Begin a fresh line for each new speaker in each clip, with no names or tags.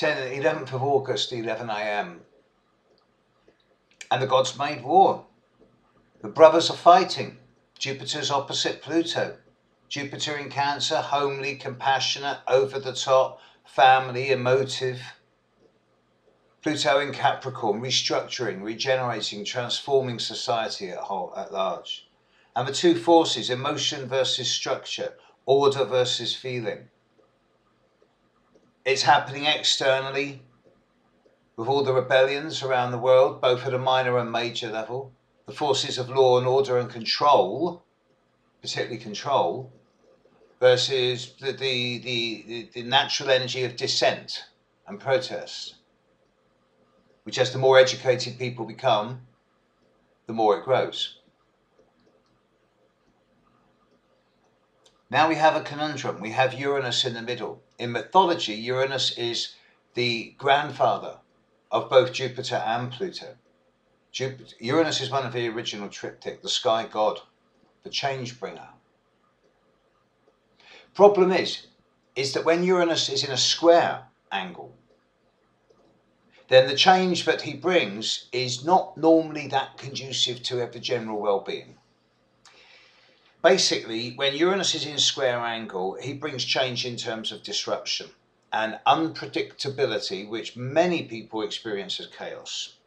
11th of August, 11 AM. And the gods made war. The brothers are fighting. Jupiter's opposite Pluto. Jupiter in Cancer, homely, compassionate, over the top, family, emotive. Pluto in Capricorn, restructuring, regenerating, transforming society at large. And the two forces, emotion versus structure, order versus feeling. It's happening externally with all the rebellions around the world, both at a minor and major level. The forces of law and order and control, particularly control, versus the natural energy of dissent and protest, which, as the more educated people become, the more it grows. Now we have a conundrum. We have Uranus in the middle. In mythology, Uranus is the grandfather of both Jupiter and Pluto. Uranus is one of the original triptych, the sky god, the change bringer. Problem is that when Uranus is in a square angle, then the change that he brings is not normally that conducive to the general well-being. Basically, when Uranus is in a square angle, he brings change in terms of disruption and unpredictability, which many people experience as chaos,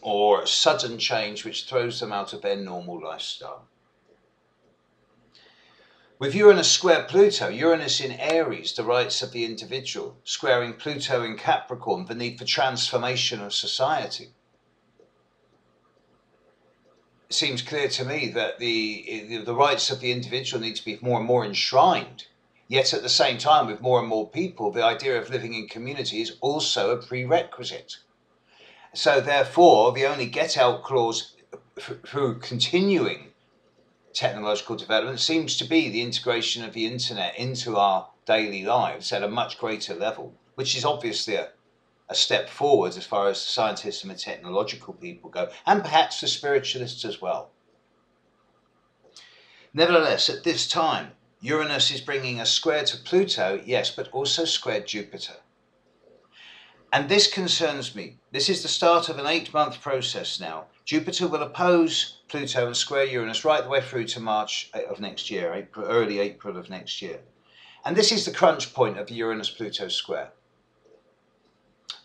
or sudden change which throws them out of their normal lifestyle. With Uranus square Pluto, Uranus in Aries, the rights of the individual, squaring Pluto in Capricorn, the need for transformation of society. It seems clear to me that the rights of the individual need to be more and more enshrined. Yet at the same time, with more and more people, the idea of living in community is also a prerequisite. So therefore, the only get-out clause through continuing technological development seems to be the integration of the internet into our daily lives at a much greater level, which is obviously a step forward as far as the scientists and the technological people go, and perhaps the spiritualists as well. Nevertheless, at this time, Uranus is bringing a square to Pluto, yes, but also squared Jupiter. And this concerns me. This is the start of an 8-month process now. Jupiter will oppose Pluto and square Uranus right the way through to March of next year, early April of next year. And this is the crunch point of the Uranus-Pluto square.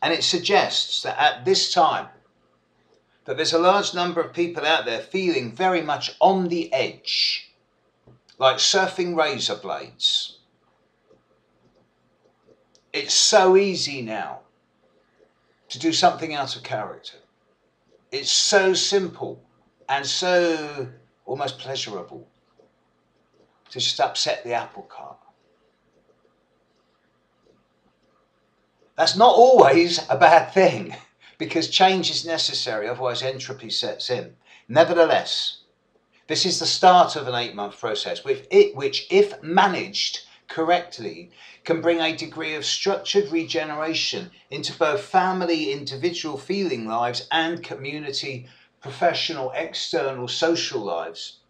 And it suggests that at this time, that there's a large number of people out there feeling very much on the edge, like surfing razor blades. It's so easy now to do something out of character. It's so simple and so almost pleasurable to just upset the apple cart. That's not always a bad thing, because change is necessary, otherwise entropy sets in. Nevertheless, this is the start of an 8-month process, which, if managed correctly, can bring a degree of structured regeneration into both family, individual feeling lives and community, professional, external, social lives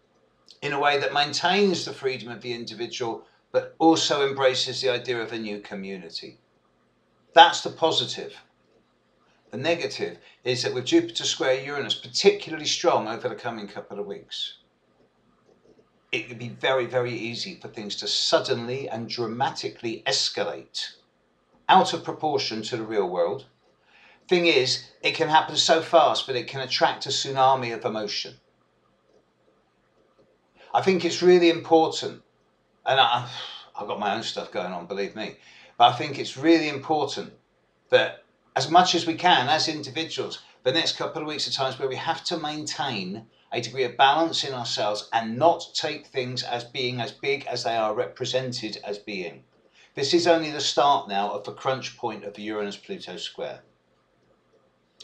in a way that maintains the freedom of the individual but also embraces the idea of a new community. That's the positive. The negative is that with Jupiter square Uranus particularly strong over the coming couple of weeks, it would be very, very easy for things to suddenly and dramatically escalate out of proportion to the real world. Thing is, it can happen so fast that it can attract a tsunami of emotion. I think it's really important, and I've got my own stuff going on, believe me, but I think it's really important that as much as we can as individuals, the next couple of weeks are times where we have to maintain a degree of balance in ourselves and not take things as being as big as they are represented as being. This is only the start now of the crunch point of the Uranus-Pluto square.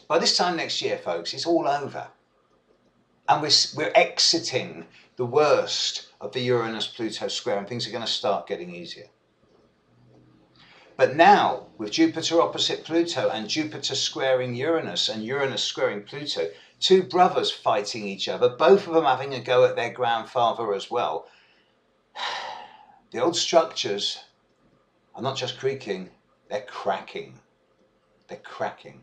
By this time next year, folks, it's all over. And we're exiting the worst of the Uranus-Pluto square, and things are going to start getting easier. But now, with Jupiter opposite Pluto and Jupiter squaring Uranus and Uranus squaring Pluto, two brothers fighting each other, both of them having a go at their grandfather as well. The old structures are not just creaking, they're cracking. They're cracking.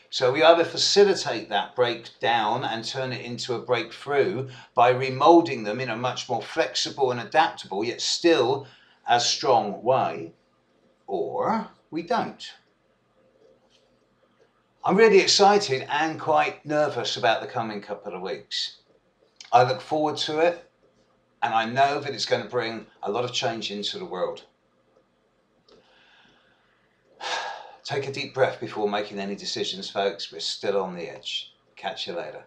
So we either facilitate that breakdown and turn it into a breakthrough by remolding them in a much more flexible and adaptable, yet still as strong way, or we don't. I'm really excited and quite nervous about the coming couple of weeks. I look forward to it, and I know that it's going to bring a lot of change into the world. Take a deep breath before making any decisions, folks. We're still on the edge. Catch you later.